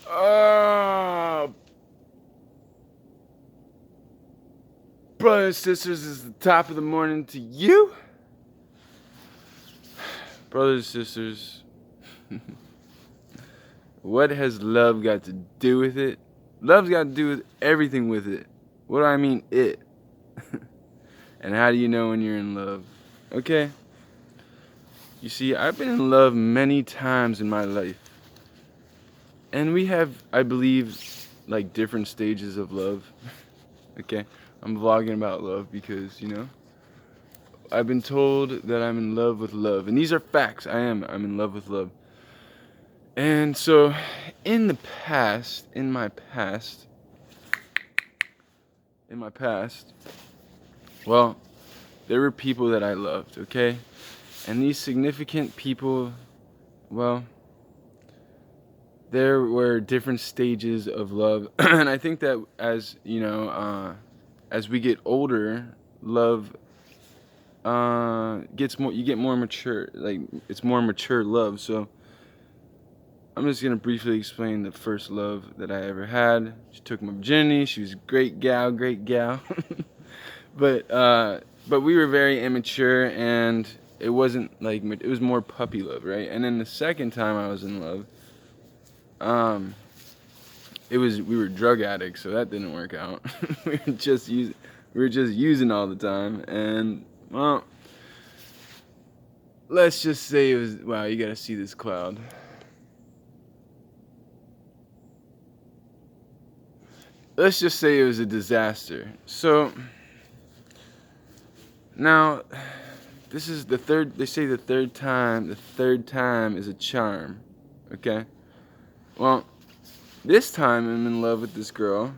Uh, Brothers and sisters, it's the top of the morning to you. Brothers and sisters, what has love got to do with it? Love's got to do with everything with it. What do I mean, it? And how do you know when you're in love? Okay? You see, I've been in love many times in my life. And we have, I believe, like different stages of love. Okay? I'm vlogging about love because, I've been told that I'm in love with love. And these are facts. I'm in love with love. And so, in my past, well, there were people that I loved, okay? And these significant people, well, there were different stages of love. And I think that as we get older, love gets more, you get more mature, like it's more mature love. So I'm just gonna briefly explain the first love that I ever had. She took my virginity. She was a great gal. but we were very immature, and it wasn't like, it was more puppy love, right? And then the second time I was in love, we were drug addicts, so that didn't work out. We were just using all the time, and well, let's just say it was, wow, you gotta see this cloud. Let's just say it was a disaster. So now, this is the third. They say the third time is a charm. Okay. Well, this time I'm in love with this girl,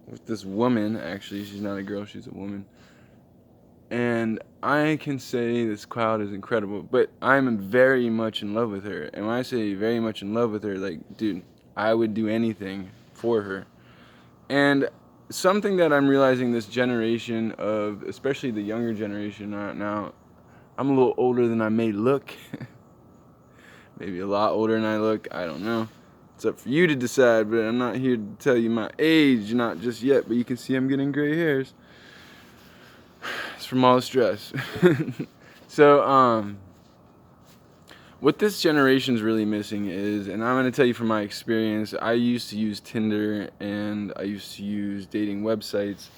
with this woman. Actually, she's not a girl; she's a woman. And I can say this cloud is incredible, but I'm very much in love with her. And when I say very much in love with her, like, dude, I would do anything for her. And something that I'm realizing this generation of, especially the younger generation now, I'm a little older than I may look. Maybe a lot older than I look. I don't know. It's up for you to decide, but I'm not here to tell you my age, not just yet, but you can see I'm getting gray hairs. It's from all the stress. So, what this generation's really missing is, and I'm going to tell you from my experience, I used to use Tinder and I used to use dating websites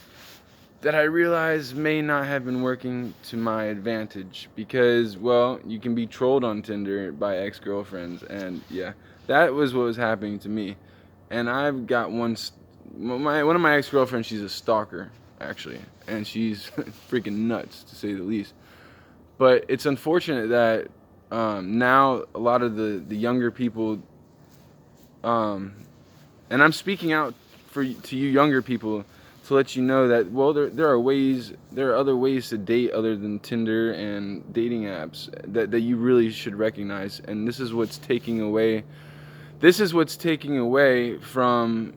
that I realized may not have been working to my advantage because, well, you can be trolled on Tinder by ex-girlfriends, and yeah, that was what was happening to me. And I've got one of my ex-girlfriends, she's a stalker, actually, and she's freaking nuts, to say the least. But it's unfortunate that now a lot of the younger people, and I'm speaking out to you younger people to let you know that, well, there are other ways to date other than Tinder and dating apps that you really should recognize. And this is what's taking away from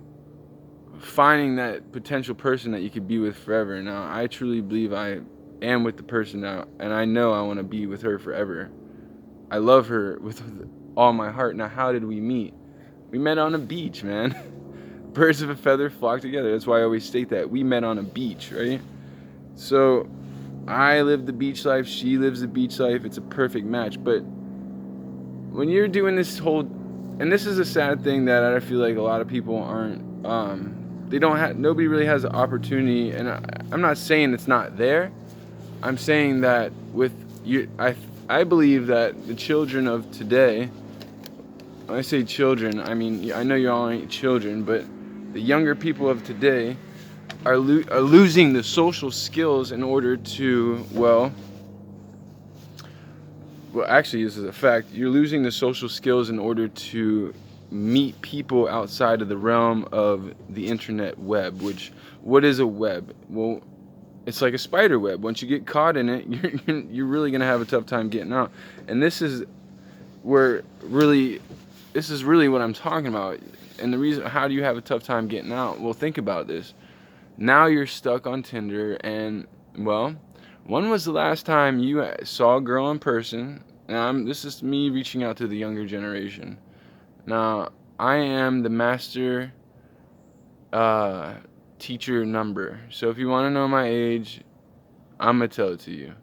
finding that potential person that you could be with forever. Now, I truly believe I am with the person now, and I know I want to be with her forever. I love her with all my heart. Now, how did we meet? We met on a beach, man. Birds of a feather flock together. That's why I always state that. We met on a beach, right? So, I live the beach life. She lives the beach life. It's a perfect match. But when you're doing this whole, and this is a sad thing that I feel like a lot of people aren't, they don't have, nobody really has the opportunity, and I'm not saying it's not there. I'm saying that with you, I believe that the children of today, when I say children, I mean, I know you all ain't children, but the younger people of today are losing the social skills in order to, actually, this is a fact. You're losing the social skills in order to meet people outside of the realm of the internet web. Which, what is a web? Well, it's like a spider web. Once you get caught in it, you're really gonna have a tough time getting out. And this is really what I'm talking about. And the reason, how do you have a tough time getting out? Well, think about this. Now you're stuck on Tinder, and, well, when was the last time you saw a girl in person? Now, this is me reaching out to the younger generation. Now, I am the master teacher number. So if you want to know my age, I'm going to tell it to you.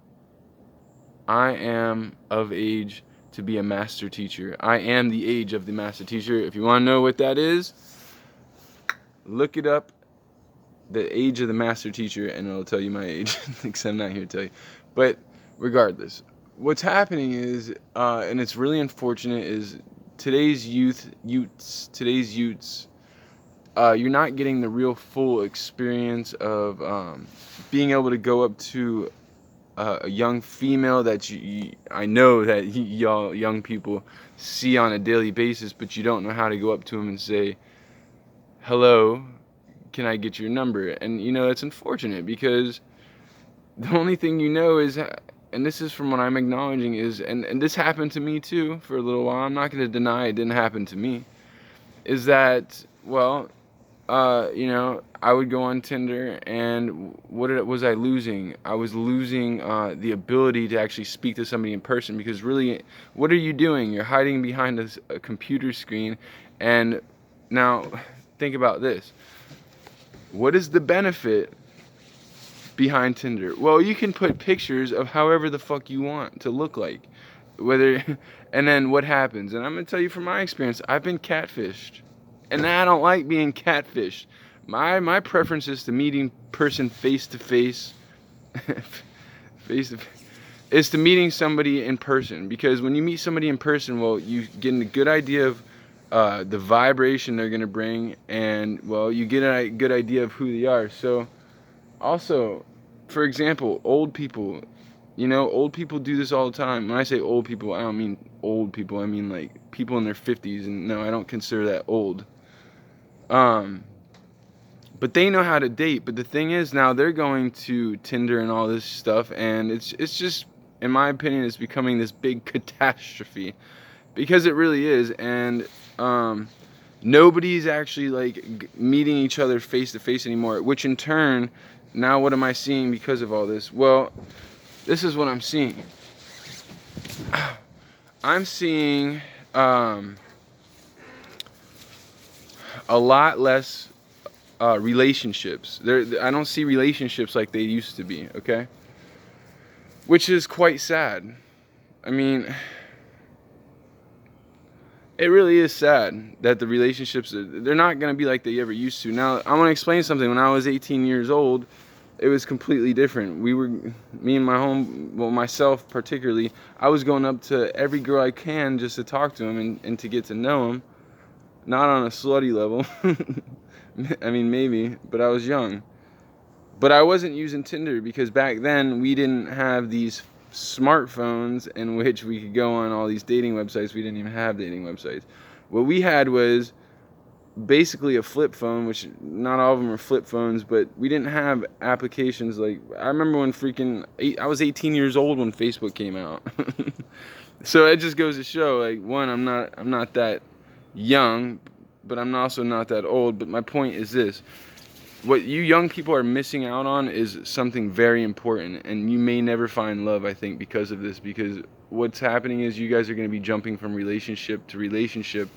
I am of age to be a master teacher. I am the age of the master teacher. If you want to know what that is, look it up, the age of the master teacher, and it'll tell you my age, because I'm not here to tell you. But regardless, what's happening is, and it's really unfortunate, is today's youths, you're not getting the real full experience of being able to go up to a young female that I know that y'all young people see on a daily basis, but you don't know how to go up to them and say, hello, can I get your number? And it's unfortunate, because the only thing you know is, and this is from what I'm acknowledging, is, and this happened to me too for a little while, I'm not going to deny it didn't happen to me, is that, well, I would go on Tinder, and what was I losing? I was losing the ability to actually speak to somebody in person, because really, what are you doing? You're hiding behind a computer screen. And now, think about this. What is the benefit behind Tinder? Well, you can put pictures of however the fuck you want to look like. And then what happens? And I'm going to tell you from my experience, I've been catfished. And I don't like being catfished. My preference is to meeting person face to face, is to meeting somebody in person. Because when you meet somebody in person, well, you get a good idea of the vibration they're gonna bring, and well, you get a good idea of who they are. So, also, for example, old people. Old people do this all the time. When I say old people, I don't mean old people. I mean like people in their 50s, and no, I don't consider that old. But they know how to date. But the thing is, now they're going to Tinder and all this stuff, and it's just, in my opinion, it's becoming this big catastrophe, because it really is. And nobody's actually like meeting each other face to face anymore. Which in turn, now what am I seeing because of all this? Well, this is what I'm seeing. I'm seeing a lot less relationships. I don't see relationships like they used to be, okay? Which is quite sad. I mean, it really is sad that the relationships, they're not going to be like they ever used to. Now, I want to explain something. When I was 18 years old, it was completely different. Me and myself particularly, I was going up to every girl I can just to talk to them and to get to know them. Not on a slutty level. I mean, maybe, but I was young. But I wasn't using Tinder, because back then we didn't have these smartphones in which we could go on all these dating websites. We didn't even have dating websites. What we had was basically a flip phone, which not all of them are flip phones, but we didn't have applications like, I remember when I was 18 years old when Facebook came out. So it just goes to show, like, one, I'm not that young, but I'm also not that old. But my point is this: what you young people are missing out on is something very important, and you may never find love, I think, because of this. Because what's happening is you guys are going to be jumping from relationship to relationship,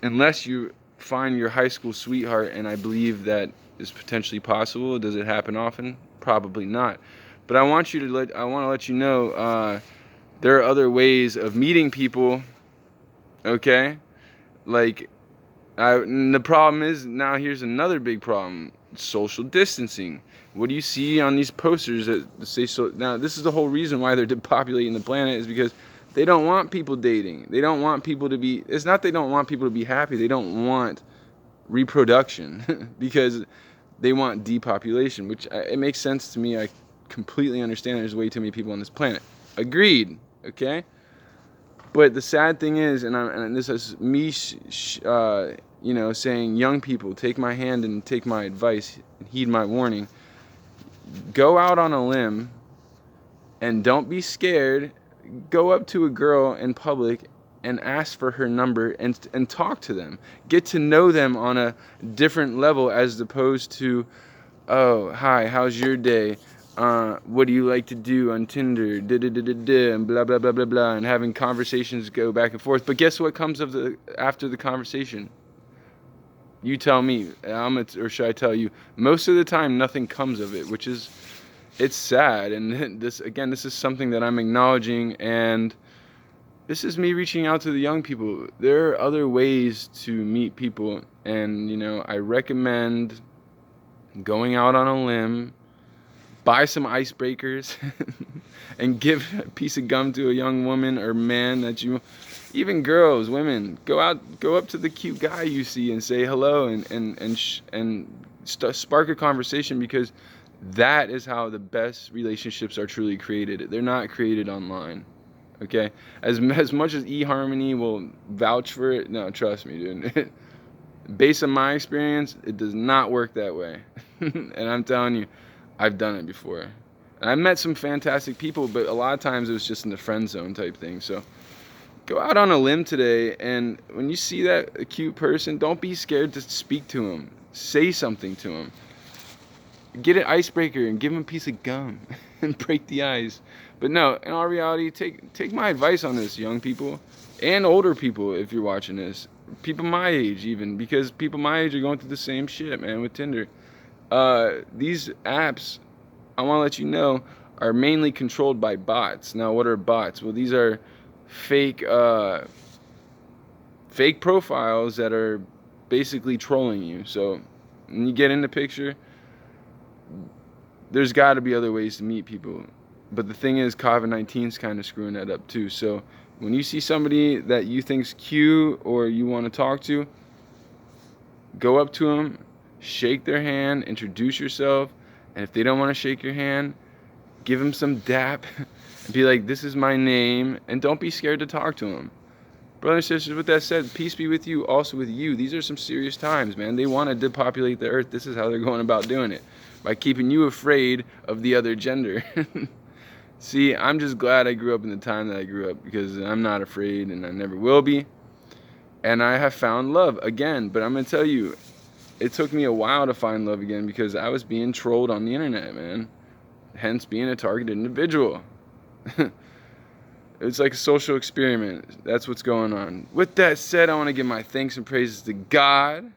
unless you find your high school sweetheart, and I believe that is potentially possible. Does it happen often? Probably not. But I want to let you know, there are other ways of meeting people, okay? Like, the problem is, now here's another big problem: social distancing. What do you see on these posters that say so? Now, this is the whole reason why they're depopulating the planet, is because they don't want people dating. They don't want people to be, it's not they don't want people to be happy, they don't want reproduction because they want depopulation, which it makes sense to me. I completely understand there's way too many people on this planet. Agreed, okay? But the sad thing is, and this is me, saying, young people, take my hand and take my advice and heed my warning. Go out on a limb and don't be scared. Go up to a girl in public and ask for her number and talk to them. Get to know them on a different level, as opposed to, oh, hi, how's your day? what do you like to do on Tinder, and blah blah blah blah blah, and having conversations go back and forth. But guess what comes after the conversation? You tell me. Or should I tell you? Most of the time, nothing comes of it, which is, it's sad. And this is something that I'm acknowledging, and this is me reaching out to the young people. There are other ways to meet people, and I recommend going out on a limb, buy some icebreakers, and give a piece of gum to a young woman or man that you, even girls, women, go up to the cute guy you see and say hello, and spark a conversation, because that is how the best relationships are truly created. They're not created online. Okay, as much as eHarmony will vouch for it, no, trust me, dude. Based on my experience, it does not work that way. And I'm telling you, I've done it before. And I met some fantastic people, but a lot of times it was just in the friend zone type thing. So go out on a limb today, and when you see that cute person, don't be scared to speak to him. Say something to him. Get an icebreaker and give him a piece of gum and break the ice. But no, in all reality, take my advice on this, young people and older people, if you're watching this. People my age even, because people my age are going through the same shit, man, with Tinder. These apps, I want to let you know, are mainly controlled by bots. Now, what are bots? Well, these are fake profiles that are basically trolling you. So when you get in the picture, there's got to be other ways to meet people. But the thing is, COVID-19 is kind of screwing that up too. So when you see somebody that you think's cute or you want to talk to, go up to them, shake their hand, introduce yourself, and if they don't want to shake your hand, give them some dap and be like, this is my name, and don't be scared to talk to them. Brothers and sisters, with that said, peace be with you, also with you. These are some serious times, man. They want to depopulate the earth. This is how they're going about doing it, by keeping you afraid of the other gender. See, I'm just glad I grew up in the time that I grew up, because I'm not afraid, and I never will be. And I have found love again. But I'm going to tell you, it took me a while to find love again, because I was being trolled on the internet, man. Hence being a targeted individual. It's like a social experiment. That's what's going on. With that said, I want to give my thanks and praises to God.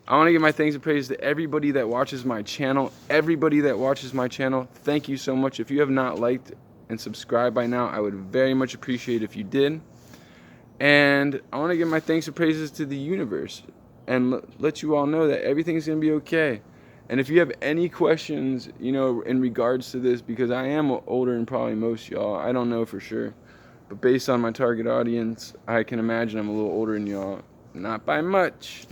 I want to give my thanks and praise to everybody that watches my channel. Everybody that watches my channel, thank you so much. If you have not liked and subscribed by now, I would very much appreciate if you did. And I want to give my thanks and praises to the universe, and let you all know that everything's going to be okay. And if you have any questions, in regards to this, because I am older than probably most y'all, I don't know for sure. But based on my target audience, I can imagine I'm a little older than y'all. Not by much.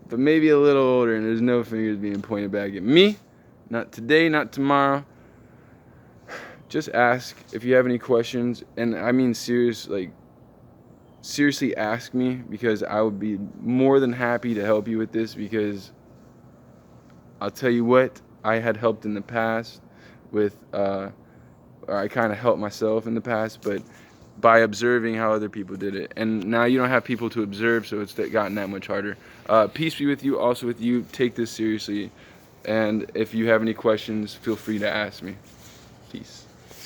But maybe a little older, and there's no fingers being pointed back at me. Not today, not tomorrow. Just ask if you have any questions, and I mean seriously ask me, because I would be more than happy to help you with this, because I'll tell you what, I had helped in the past with, or I kind of helped myself in the past, but by observing how other people did it. And now you don't have people to observe, so it's gotten that much harder. Peace be with you, also with you. Take this seriously. And if you have any questions, feel free to ask me. Peace.